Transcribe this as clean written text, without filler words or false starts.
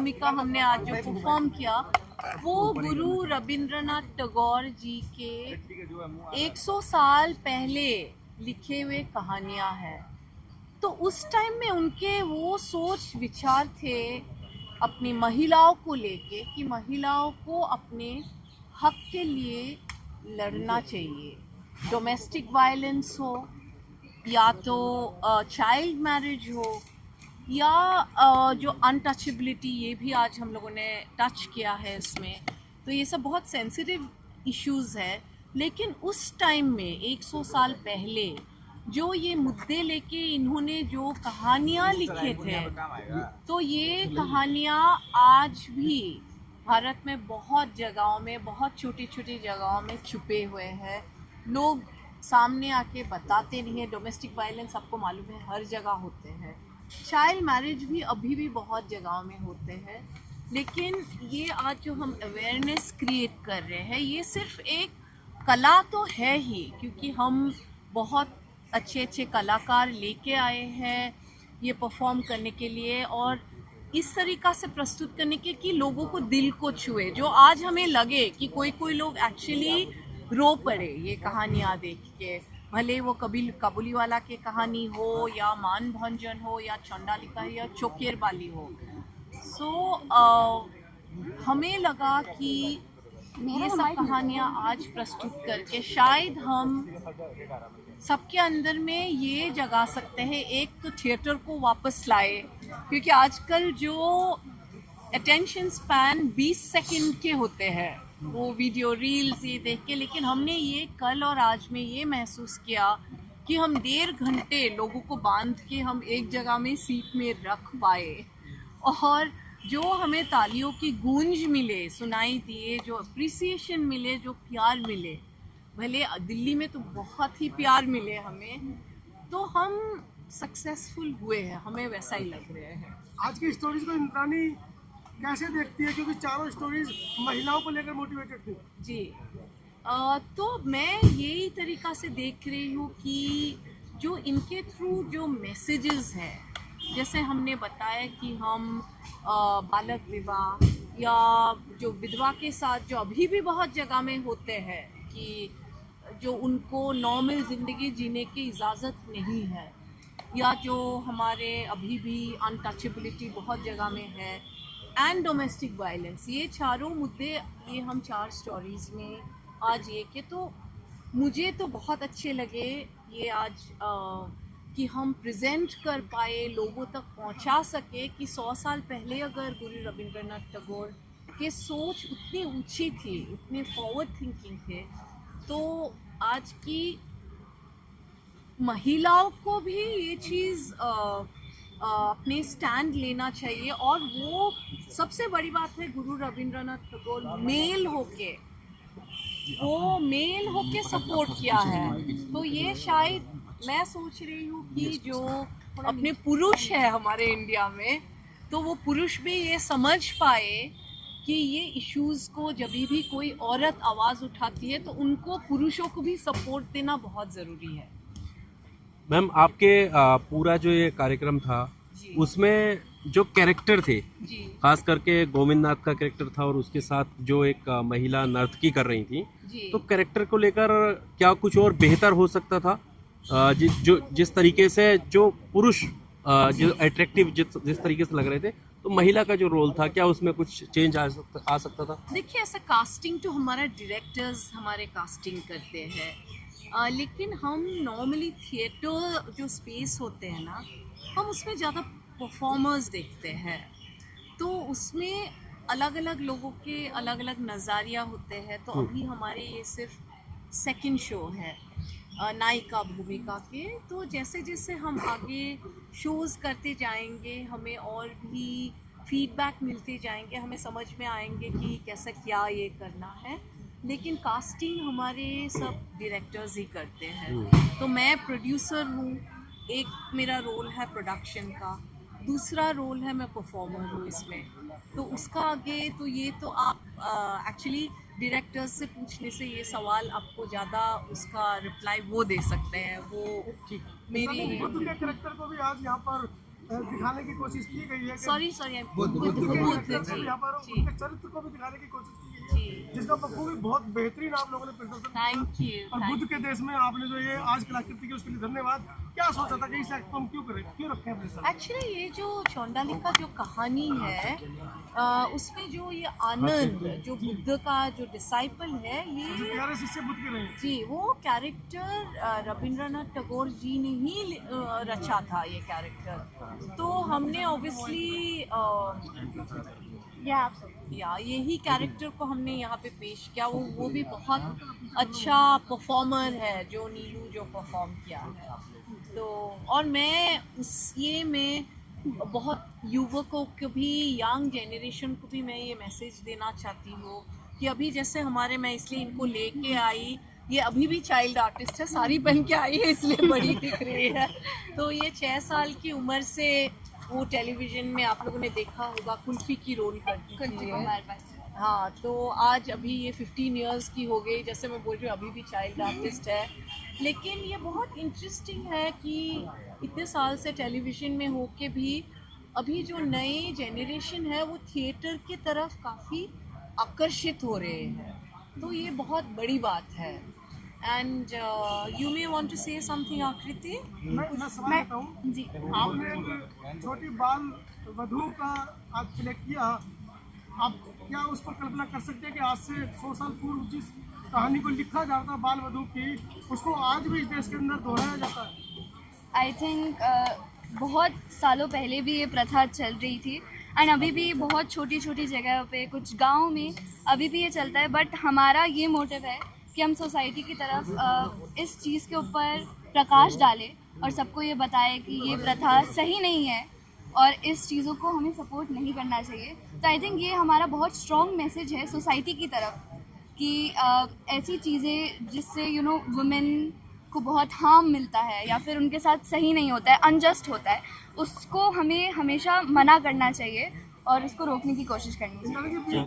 भूमिका हमने आज जो परफॉर्म किया वो गुरु रविंद्रनाथ टैगोर जी के 100 साल पहले लिखे हुए कहानियां हैं। तो उस टाइम में उनके वो सोच विचार थे अपनी महिलाओं को लेके कि महिलाओं को अपने हक के लिए लड़ना चाहिए। डोमेस्टिक वायलेंस हो या तो चाइल्ड मैरिज हो या जो अनटचेबिलिटी, ये भी आज हम लोगों ने टच किया है इसमें। तो ये सब बहुत सेंसिटिव इश्यूज है, लेकिन उस टाइम में 100 साल पहले जो ये मुद्दे लेके इन्होंने जो कहानियाँ लिखे थे, तो ये कहानियाँ आज भी भारत में बहुत जगहों में, बहुत छोटी छोटी जगहों में छुपे हुए हैं। लोग सामने आके बताते नहीं है। डोमेस्टिक वायलेंस आपको मालूम है हर जगह होते हैं, चाइल्ड मैरिज भी अभी भी बहुत जगहों में होते हैं। लेकिन ये आज जो हम अवेयरनेस क्रिएट कर रहे हैं, ये सिर्फ एक कला तो है ही, क्योंकि हम बहुत अच्छे अच्छे कलाकार लेके आए हैं ये परफॉर्म करने के लिए और इस तरीक़ा से प्रस्तुत करने के कि लोगों को दिल को छुए। जो आज हमें लगे कि कोई लोग एक्चुअली रो पड़े ये कहानियाँ देख के, भले वो काबुली वाला की कहानी हो या मान भंजन हो या चंडालिका या चोकेर बाली हो। हमें लगा कि ये सब कहानियाँ आज प्रस्तुत करके शायद हम सबके अंदर में ये जगा सकते हैं, एक तो थिएटर को वापस लाए, क्योंकि आजकल जो अटेंशन स्पैन 20 सेकंड के होते हैं वो वीडियो रील्स ये देख के। लेकिन हमने ये कल और आज में ये महसूस किया कि हम 1.5 घंटे लोगों को बांध के हम एक जगह में सीट में रख पाए और जो हमें तालियों की गूंज मिले, सुनाई दिए, जो अप्रिसिएशन मिले, जो प्यार मिले, भले दिल्ली में तो बहुत ही प्यार मिले हमें, तो हम सक्सेसफुल हुए हैं, हमें वैसा ही लग रहा है। आज की स्टोरीज को इंद्रानी कैसे देखती है, क्योंकि चारों स्टोरीज महिलाओं को लेकर मोटिवेटेड थी? जी तो मैं यही तरीक़ा से देख रही हूँ कि जो इनके थ्रू जो मैसेजेस हैं, जैसे हमने बताया कि हम बालक विवाह या जो विधवा के साथ जो अभी भी बहुत जगह में होते हैं कि जो उनको नॉर्मल ज़िंदगी जीने की इजाज़त नहीं है, या जो हमारे अभी भी अनटचेबिलिटी बहुत जगह में है, एंड डोमेस्टिक वायलेंस, ये चारों मुद्दे ये हम 4 स्टोरीज़ में आज ये के तो मुझे तो बहुत अच्छे लगे ये आज कि हम प्रेजेंट कर पाए, लोगों तक पहुंचा सके कि 100 साल पहले अगर गुरु रविंद्रनाथ टैगोर के सोच उतनी ऊंची थी, उतने फॉरवर्ड थिंकिंग थे, तो आज की महिलाओं को भी ये चीज़ अपने स्टैंड लेना चाहिए। और वो सबसे बड़ी बात है, गुरु रविंद्रनाथ टैगोर मेल होके सपोर्ट किया है। तो ये शायद मैं सोच रही हूँ कि जो अपने पुरुष है हमारे इंडिया में, तो वो पुरुष भी ये समझ पाए कि ये इश्यूज़ को जब भी कोई औरत आवाज़ उठाती है तो उनको पुरुषों को भी सपोर्ट देना बहुत ज़रूरी है। मैम, आपके पूरा जो ये कार्यक्रम था उसमें जो कैरेक्टर थे, खास करके गोविंद नाथ का कैरेक्टर था और उसके साथ जो एक महिला नर्तकी कर रही थी, तो कैरेक्टर को लेकर क्या कुछ और बेहतर हो सकता था? जिस तरीके से जो पुरुष जो अट्रैक्टिव जिस तरीके से लग रहे थे, तो महिला का जो रोल था, क्या उसमें कुछ चेंज आ सकता था? देखिए, ऐसा कास्टिंग तो हमारा डायरेक्टर्स हमारे कास्टिंग करते हैं, लेकिन हम नॉर्मली थिएटर जो स्पेस होते हैं ना, हम उसमें ज़्यादा परफॉर्मर्स देखते हैं, तो उसमें अलग अलग लोगों के अलग अलग नज़रिया होते हैं। तो अभी हमारे ये सिर्फ सेकंड शो है नायिका भूमिका के, तो जैसे जैसे हम आगे शोज़ करते जाएंगे, हमें और भी फीडबैक मिलते जाएंगे, हमें समझ में आएंगे कि कैसे क्या ये करना है। लेकिन कास्टिंग हमारे सब डायरेक्टर्स ही करते हैं। तो मैं प्रोड्यूसर हूँ, एक मेरा रोल है प्रोडक्शन का, दूसरा रोल है मैं परफॉर्मर हूँ इसमें। तो उसका आगे तो ये तो आप एक्चुअली डायरेक्टर्स से पूछने से ये सवाल आपको ज़्यादा उसका रिप्लाई वो दे सकते हैं। वो मेरी कैरेक्टर को भी आज यहाँ पर दिखाने की कोशिश की गई है कि सॉरी बुद्ध character यहाँ पर जी उनके चरित्र को भी दिखाने की कोशिश की गई जी है, जिसका बखूबी बहुत बेहतरीन आप लोगों ने प्रदर्शन किया। थैंक यू और बुद्ध के देश में आपने जो ये आज कलाकृति की उसके लिए धन्यवाद। क्या सोचा था कि इस एक्ट को हम क्यों करें, क्यों रखें अपने साथ? एक्चुअली ये जो चौंडालिका जो कहानी है उसमें जो ये आनंद जो बुद्ध का जो डिसाइपल है जो ये प्यारे शिष्य बुद्ध के रहे जी वो कैरेक्टर रविंद्रनाथ टैगोर जी ने ही रचा था ये कैरेक्टर। तो हमने ऑब्वियसली या यही कैरेक्टर को हमने यहाँ पे पेश किया। वो भी बहुत अच्छा परफॉर्मर है जो नीलू जो परफॉर्म किया है। तो और मैं ये में बहुत युवकों को भी यंग जनरेशन को भी मैं ये मैसेज देना चाहती हूँ कि अभी जैसे हमारे मैं इसलिए इनको लेके आई, ये अभी भी चाइल्ड आर्टिस्ट है, सारी बन के आई है इसलिए बड़ी दिख रही है। तो ये 6 साल की उम्र से वो टेलीविज़न में आप लोगों ने देखा होगा कुल्फी की रोल करती है। हाँ तो आज अभी ये 15 इयर्स की हो गई, जैसे मैं बोल रही हूँ अभी भी चाइल्ड आर्टिस्ट है। लेकिन ये बहुत इंटरेस्टिंग है कि इतने साल से टेलीविज़न में हो के भी अभी जो नए जेनरेशन है वो थिएटर की तरफ काफ़ी आकर्षित हो रहे हैं। तो ये बहुत बड़ी बात है। And you may want to say something Aakriti? मैं सवाल करता हूँ जी आपने एक छोटी बाल वधू का आज प्ले किया, आप क्या उसको कल्पना कर सकते हैं कि आज से 100 साल पूर्व जिस कहानी को लिखा जाता है बाल वधू की, उसको आज भी इस देश के अंदर दोहराया जाता है? आई थिंक बहुत सालों पहले भी ये प्रथा चल रही थी एंड अभी भी बहुत छोटी छोटी जगह पे कुछ गाँव में अभी भी ये चलता है। बट हमारा ये मोटिव है कि हम सोसाइटी की तरफ इस चीज़ के ऊपर प्रकाश डालें और सबको ये बताएं कि ये प्रथा सही नहीं है और इस चीज़ों को हमें सपोर्ट नहीं करना चाहिए। तो आई थिंक ये हमारा बहुत स्ट्रॉन्ग मैसेज है सोसाइटी की तरफ कि ऐसी चीज़ें जिससे वुमेन को बहुत हार्म मिलता है या फिर उनके साथ सही नहीं होता है, अनजस्ट होता है, उसको हमें हमेशा मना करना चाहिए और उसको रोकने की कोशिश करनी चाहिए।